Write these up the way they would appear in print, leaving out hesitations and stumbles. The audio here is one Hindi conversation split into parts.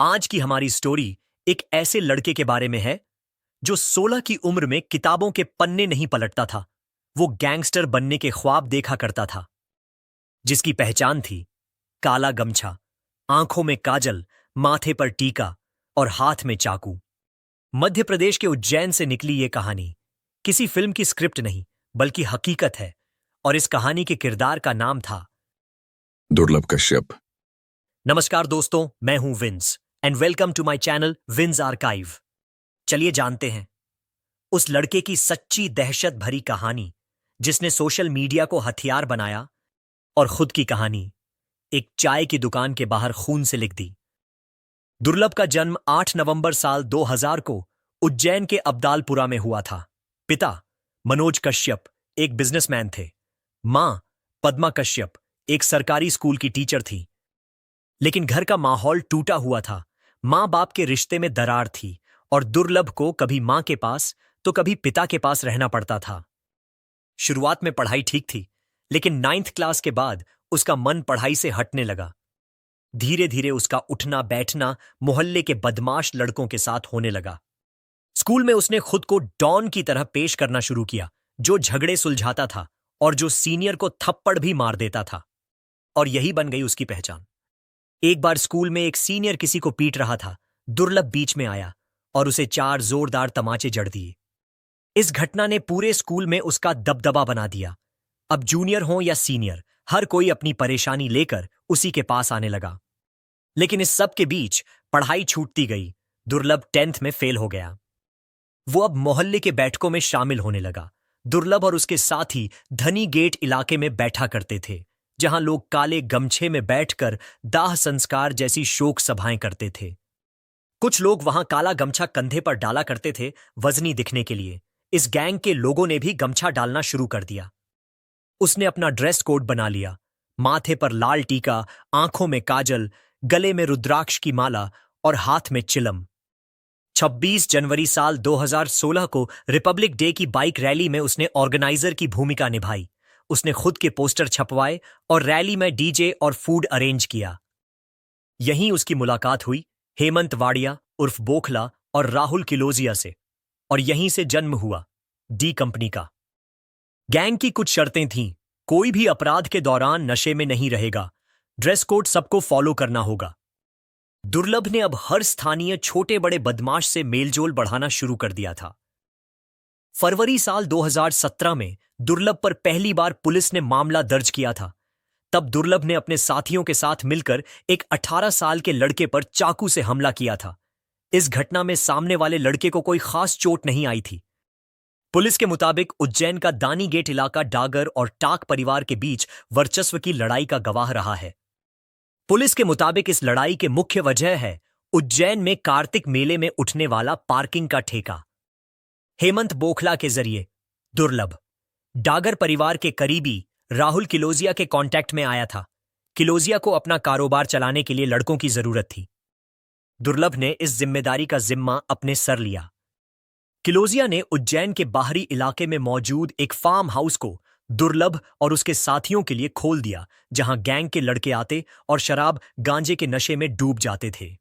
आज की हमारी स्टोरी एक ऐसे लड़के के बारे में है जो 16 की उम्र में किताबों के पन्ने नहीं पलटता था। वो गैंगस्टर बनने के ख्वाब देखा करता था, जिसकी पहचान थी काला गमछा, आंखों में काजल, माथे पर टीका और हाथ में चाकू। मध्य प्रदेश के उज्जैन से निकली ये कहानी किसी फिल्म की स्क्रिप्ट नहीं, बल्कि हकीकत है। और इस कहानी के किरदार का नाम था दुर्लभ कश्यप। नमस्कार दोस्तों, मैं हूं Vince and welcome to my channel Vince archive. चलिए जानते हैं उस लड़के की सच्ची दहशत भरी कहानी जिसने सोशल मीडिया को हथियार बनाया और खुद की कहानी एक चाय की दुकान के बाहर खून से लिख दी। दुर्लभ का जन्म 8 नवंबर साल 2000 को उज्जैन के अब्दालपुरा में हुआ था। पिता मनोज कश्यप एक बिजनेसमैन थे। मां पद्मा कश्यप एक सरकारी स्कूल की टीचर थी। लेकिन घर का माहौल टूटा हुआ था। मां बाप के रिश्ते में दरार थी और दुर्लभ को कभी मां के पास तो कभी पिता के पास रहना पड़ता था। शुरुआत में पढ़ाई ठीक थी, लेकिन 9th क्लास के बाद उसका मन पढ़ाई से हटने लगा। धीरे धीरे उसका उठना बैठना मोहल्ले के बदमाश लड़कों के साथ होने लगा। स्कूल में उसने खुद को डॉन की तरह पेश करना शुरू किया, जो झगड़े सुलझाता था और जो सीनियर को थप्पड़ भी मार देता था। और यही बन गई उसकी पहचान। एक बार स्कूल में एक सीनियर किसी को पीट रहा था। दुर्लभ बीच में आया और उसे 4 जोरदार तमाचे जड़ दिए। इस घटना ने पूरे स्कूल में उसका दबदबा बना दिया। अब जूनियर हो या सीनियर, हर कोई अपनी परेशानी लेकर उसी के पास आने लगा। लेकिन इस सब के बीच पढ़ाई छूटती गई। दुर्लभ 10th में फेल हो गया। वो अब मोहल्ले के बैठकों में शामिल होने लगा। दुर्लभ और उसके साथी धनी गेट इलाके में बैठा करते थे, जहां लोग काले गमछे में बैठकर दाह संस्कार जैसी शोक सभाएं करते थे। कुछ लोग वहां काला गमछा कंधे पर डाला करते थे, वजनी दिखने के लिए। इस गैंग के लोगों ने भी गमछा डालना शुरू कर दिया। उसने अपना ड्रेस कोड बना लिया। माथे पर लाल टीका, आंखों में काजल, गले में रुद्राक्ष की माला और हाथ में चिलम। 26 जनवरी साल 2016 को रिपब्लिक डे की बाइक रैली में उसने ऑर्गेनाइजर की भूमिका निभाई। उसने खुद के पोस्टर छपवाए और रैली में डीजे और फूड अरेंज किया। यहीं उसकी मुलाकात हुई हेमंत वाडिया उर्फ बोखला और राहुल किलोजिया से, और यहीं से जन्म हुआ डी कंपनी का। गैंग की कुछ शर्तें थीं। कोई भी अपराध के दौरान नशे में नहीं रहेगा। ड्रेस कोड सबको फॉलो करना होगा। दुर्लभ ने अब हर स्थानीय छोटे बड़े बदमाश से मेलजोल बढ़ाना शुरू कर दिया था। फरवरी साल 2017 में दुर्लभ पर पहली बार पुलिस ने मामला दर्ज किया था। तब दुर्लभ ने अपने साथियों के साथ मिलकर एक 18 साल के लड़के पर चाकू से हमला किया था। इस घटना में सामने वाले लड़के को कोई खास चोट नहीं आई थी। पुलिस के मुताबिक उज्जैन का दानी गेट इलाका डागर और टाक परिवार के बीच वर्चस्व की लड़ाई का गवाह रहा है। पुलिस के मुताबिक इस लड़ाई के मुख्य वजह है उज्जैन में कार्तिक मेले में उठने वाला पार्किंग का ठेका। हेमंत बोखला के जरिए दुर्लभ डागर परिवार के करीबी राहुल किलोजिया के कांटेक्ट में आया था। किलोजिया को अपना कारोबार चलाने के लिए लड़कों की जरूरत थी। दुर्लभ ने इस जिम्मेदारी का जिम्मा अपने सर लिया। किलोजिया ने उज्जैन के बाहरी इलाके में मौजूद एक फार्म हाउस को दुर्लभ और उसके साथियों के लिए खोल दिया, जहां गैंग के लड़के आते और शराब गांजे के नशे में डूब जाते थे।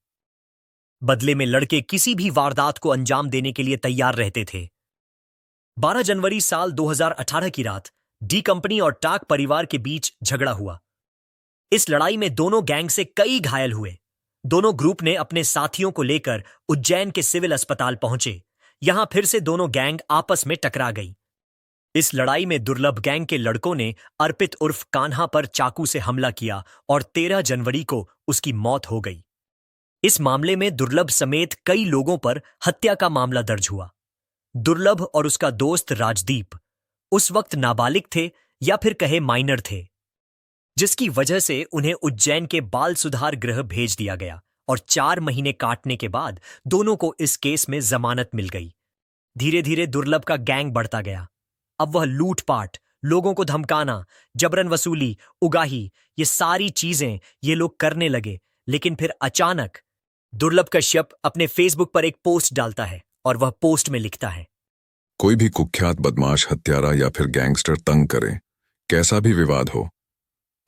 बदले में लड़के किसी भी वारदात को अंजाम देने के लिए तैयार रहते थे। 12 जनवरी साल 2018 की रात डी कंपनी और टाक परिवार के बीच झगड़ा हुआ। इस लड़ाई में दोनों गैंग से कई घायल हुए। दोनों ग्रुप ने अपने साथियों को लेकर उज्जैन के सिविल अस्पताल पहुंचे। यहां फिर से दोनों गैंग आपस में टकरा गई। इस लड़ाई में दुर्लभ गैंग के लड़कों ने अर्पित उर्फ कान्हा पर चाकू से हमला किया और 13 जनवरी को उसकी मौत हो गई। इस मामले में दुर्लभ समेत कई लोगों पर हत्या का मामला दर्ज हुआ। दुर्लभ और उसका दोस्त राजदीप उस वक्त नाबालिग थे या फिर कहे माइनर थे, जिसकी वजह से उन्हें उज्जैन के बाल सुधार गृह भेज दिया गया और 4 महीने काटने के बाद दोनों को इस केस में जमानत मिल गई। धीरे धीरे दुर्लभ का गैंग बढ़ता गया। अब वह लूटपाट, लोगों को धमकाना, जबरन वसूली, उगाही, ये सारी चीजें ये लोग करने लगे। लेकिन फिर अचानक दुर्लभ कश्यप अपने फेसबुक पर एक पोस्ट डालता है और वह पोस्ट में लिखता है, कोई भी कुख्यात बदमाश, हत्यारा या फिर गैंगस्टर तंग करे, कैसा भी विवाद हो,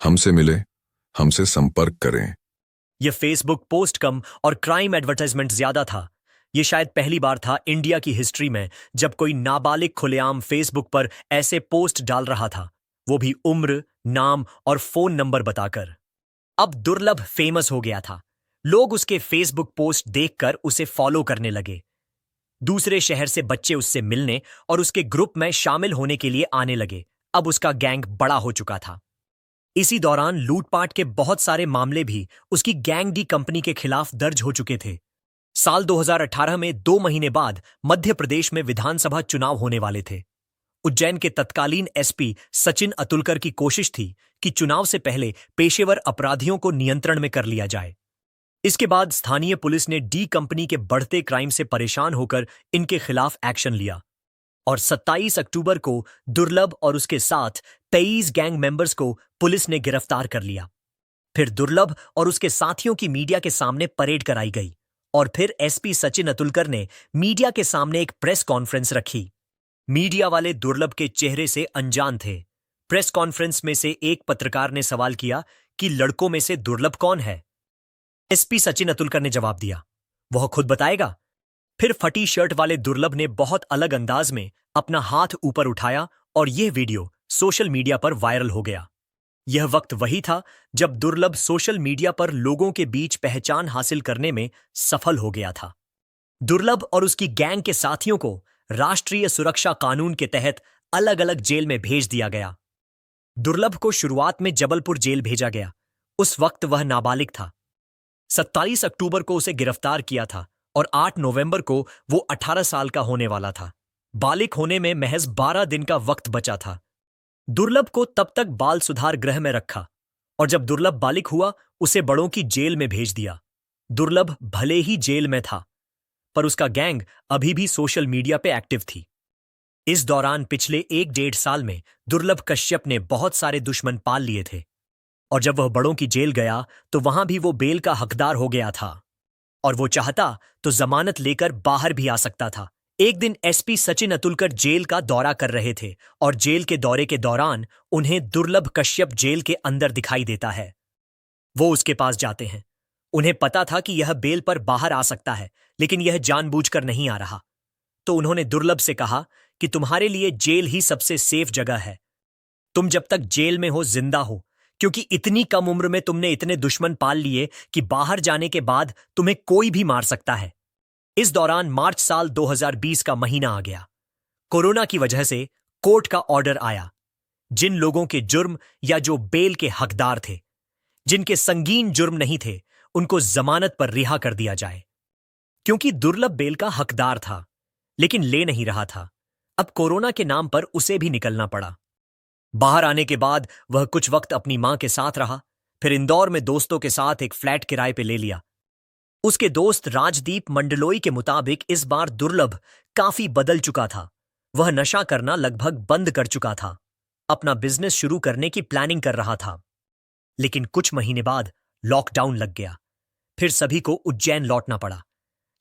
हमसे मिले, हमसे संपर्क करें। यह फेसबुक पोस्ट कम और क्राइम एडवर्टाइजमेंट ज्यादा था। यह शायद पहली बार था इंडिया की हिस्ट्री में जब कोई नाबालिग खुलेआम फेसबुक पर ऐसे पोस्ट डाल रहा था, वो भी उम्र, नाम और फोन नंबर बताकर। अब दुर्लभ फेमस हो गया था। लोग उसके फेसबुक पोस्ट देखकर उसे फॉलो करने लगे। दूसरे शहर से बच्चे उससे मिलने और उसके ग्रुप में शामिल होने के लिए आने लगे। अब उसका गैंग बड़ा हो चुका था। इसी दौरान लूटपाट के बहुत सारे मामले भी उसकी गैंग डी कंपनी के खिलाफ दर्ज हो चुके थे। साल 2018 में 2 महीने बाद मध्य प्रदेश में विधानसभा चुनाव होने वाले थे। उज्जैन के तत्कालीन एसपी सचिन अतुलकर की कोशिश थी कि चुनाव से पहले पेशेवर अपराधियों को नियंत्रण में कर लिया जाए। इसके बाद स्थानीय पुलिस ने डी कंपनी के बढ़ते क्राइम से परेशान होकर इनके खिलाफ एक्शन लिया और 27 अक्टूबर को दुर्लभ और उसके साथ 23 गैंग मेंबर्स को पुलिस ने गिरफ्तार कर लिया। फिर दुर्लभ और उसके साथियों की मीडिया के सामने परेड कराई गई और फिर एसपी सचिन अतुलकर ने मीडिया के सामने एक प्रेस कॉन्फ्रेंस रखी। मीडिया वाले दुर्लभ के चेहरे से अनजान थे। प्रेस कॉन्फ्रेंस में से एक पत्रकार ने सवाल किया कि लड़कों में से दुर्लभ कौन है। एसपी सचिन अतुलकर ने जवाब दिया, वह खुद बताएगा। फिर फटी शर्ट वाले दुर्लभ ने बहुत अलग अंदाज में अपना हाथ ऊपर उठाया और यह वीडियो सोशल मीडिया पर वायरल हो गया। यह वक्त वही था जब दुर्लभ सोशल मीडिया पर लोगों के बीच पहचान हासिल करने में सफल हो गया था। दुर्लभ और उसकी गैंग के साथियों को राष्ट्रीय सुरक्षा कानून के तहत अलग अलग जेल में भेज दिया गया। दुर्लभ को शुरुआत में जबलपुर जेल भेजा गया। उस वक्त वह नाबालिग था। 27 अक्टूबर को उसे गिरफ्तार किया था और 8 नवंबर को वो 18 साल का होने वाला था। बालिग होने में महज 12 दिन का वक्त बचा था। दुर्लभ को तब तक बाल सुधार गृह में रखा और जब दुर्लभ बालिग हुआ उसे बड़ों की जेल में भेज दिया। दुर्लभ भले ही जेल में था, पर उसका गैंग अभी भी सोशल मीडिया पे एक्टिव थी। इस दौरान पिछले 1-1.5 साल में दुर्लभ कश्यप ने बहुत सारे दुश्मन पाल लिए थे और जब वह बड़ों की जेल गया तो वहां भी वो बेल का हकदार हो गया था और वो चाहता तो जमानत लेकर बाहर भी आ सकता था। एक दिन एसपी सचिन अतुलकर जेल का दौरा कर रहे थे और जेल के दौरे के दौरान उन्हें दुर्लभ कश्यप जेल के अंदर दिखाई देता है। वो उसके पास जाते हैं। उन्हें पता था कि यह बेल पर बाहर आ सकता है, लेकिन यह जानबूझकर नहीं आ रहा। तो उन्होंने दुर्लभ से कहा कि तुम्हारे लिए जेल ही सबसे सेफ जगह है। तुम जब तक जेल में हो जिंदा हो, क्योंकि इतनी कम उम्र में तुमने इतने दुश्मन पाल लिए कि बाहर जाने के बाद तुम्हें कोई भी मार सकता है। इस दौरान मार्च साल 2020 का महीना आ गया। कोरोना की वजह से कोर्ट का ऑर्डर आया। जिन लोगों के जुर्म या जो बेल के हकदार थे, जिनके संगीन जुर्म नहीं थे, उनको जमानत पर रिहा कर दिया जाए। क्योंकि दुर्लभ बेल का हकदार था, लेकिन ले नहीं रहा था। अब कोरोना के नाम पर उसे भी निकलना पड़ा। बाहर आने के बाद वह कुछ वक्त अपनी मां के साथ रहा, फिर इंदौर में दोस्तों के साथ एक फ्लैट किराए पे ले लिया। उसके दोस्त राजदीप मंडलोई के मुताबिक इस बार दुर्लभ काफी बदल चुका था। वह नशा करना लगभग बंद कर चुका था, अपना बिजनेस शुरू करने की प्लानिंग कर रहा था। लेकिन कुछ महीने बाद लॉकडाउन लग गया। फिर सभी को उज्जैन लौटना पड़ा।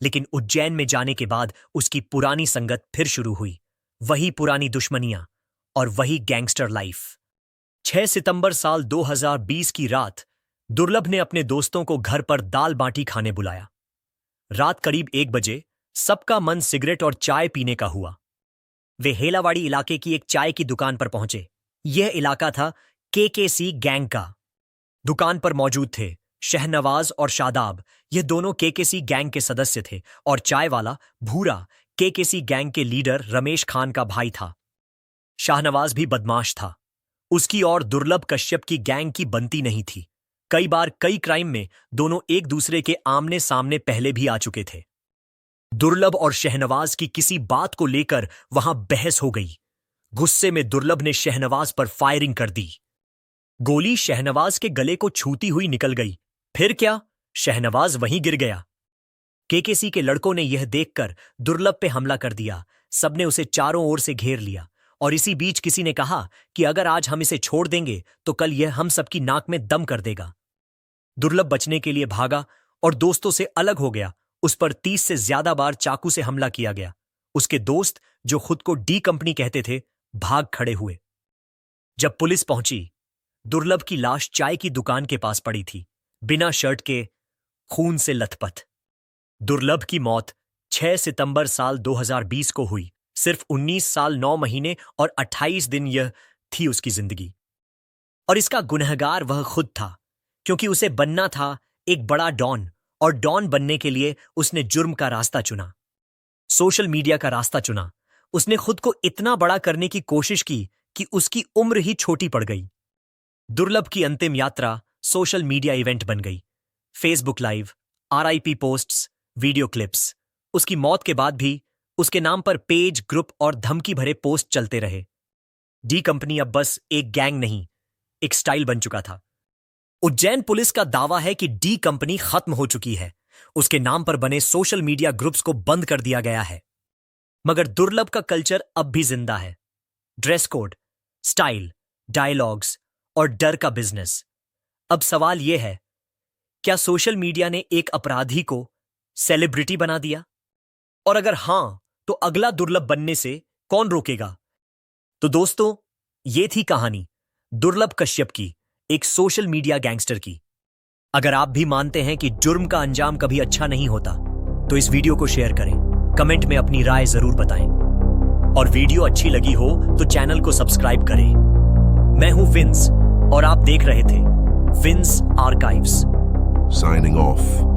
लेकिन उज्जैन में जाने के बाद उसकी पुरानी संगत फिर शुरू हुई। वही पुरानी दुश्मनियां और वही गैंगस्टर लाइफ। 6 सितंबर साल 2020 की रात दुर्लभ ने अपने दोस्तों को घर पर दाल बाटी खाने बुलाया। रात करीब 1 बजे सबका मन सिगरेट और चाय पीने का हुआ। वे हेलावाड़ी इलाके की एक चाय की दुकान पर पहुंचे। यह इलाका था केकेसी गैंग का। दुकान पर मौजूद थे शहनवाज और शादाब। ये दोनों केकेसी गैंग के सदस्य थे और चाय वाला भूरा केकेसी गैंग के लीडर रमेश खान का भाई था। शाहनवाज भी बदमाश था। उसकी और दुर्लभ कश्यप की गैंग की बनती नहीं थी। कई बार कई क्राइम में दोनों एक दूसरे के आमने सामने पहले भी आ चुके थे। दुर्लभ और शहनवाज की किसी बात को लेकर वहां बहस हो गई। गुस्से में दुर्लभ ने शहनवाज पर फायरिंग कर दी। गोली शहनवाज के गले को छूती हुई निकल गई। फिर क्या, शहनवाज वहीं गिर गया। केकेसी के लड़कों ने यह देखकर दुर्लभ पे हमला कर दिया। सबने उसे चारों ओर से घेर लिया और इसी बीच किसी ने कहा कि अगर आज हम इसे छोड़ देंगे तो कल यह हम सबकी नाक में दम कर देगा। दुर्लभ बचने के लिए भागा और दोस्तों से अलग हो गया। उस पर 30 से ज्यादा बार चाकू से हमला किया गया। उसके दोस्त, जो खुद को डी कंपनी कहते थे, भाग खड़े हुए। जब पुलिस पहुंची, दुर्लभ की लाश चाय की दुकान के पास पड़ी थी, बिना शर्ट के, खून से लथपथ। दुर्लभ की मौत 6 सितंबर साल 2020 को हुई। सिर्फ 19 साल 9 महीने और 28 दिन यह थी उसकी जिंदगी। और इसका गुनहगार वह खुद था, क्योंकि उसे बनना था एक बड़ा डॉन, और डॉन बनने के लिए उसने जुर्म का रास्ता चुना, सोशल मीडिया का रास्ता चुना। उसने खुद को इतना बड़ा करने की कोशिश की कि उसकी उम्र ही छोटी पड़ गई। दुर्लभ की अंतिम यात्रा सोशल मीडिया इवेंट बन गई। Facebook live, RIP posts, video clips. उसकी मौत के बाद भी उसके नाम पर पेज, ग्रुप और धमकी भरे पोस्ट चलते रहे। डी कंपनी अब बस एक गैंग नहीं, एक स्टाइल बन चुका था। उज्जैन पुलिस का दावा है कि डी कंपनी खत्म हो चुकी है। उसके नाम पर बने सोशल मीडिया ग्रुप्स को बंद कर दिया गया है। मगर दुर्लभ का कल्चर अब भी जिंदा है। ड्रेस कोड, स्टाइल, डायलॉग्स और डर का बिजनेस। अब सवाल यह है, क्या सोशल मीडिया ने एक अपराधी को सेलिब्रिटी बना दिया? और अगर हां, तो अगला दुर्लभ बनने से कौन रोकेगा? तो दोस्तों, ये थी कहानी दुर्लभ कश्यप की, एक सोशल मीडिया गैंगस्टर की। अगर आप भी मानते हैं कि जुर्म का अंजाम कभी अच्छा नहीं होता, तो इस वीडियो को शेयर करें, कमेंट में अपनी राय जरूर बताएं। और वीडियो अच्छी लगी हो तो चैनल को सब्सक्राइब करें। मैं हूं विंस और आप देख रहे थे विंस आर्काइव्स। Signing off.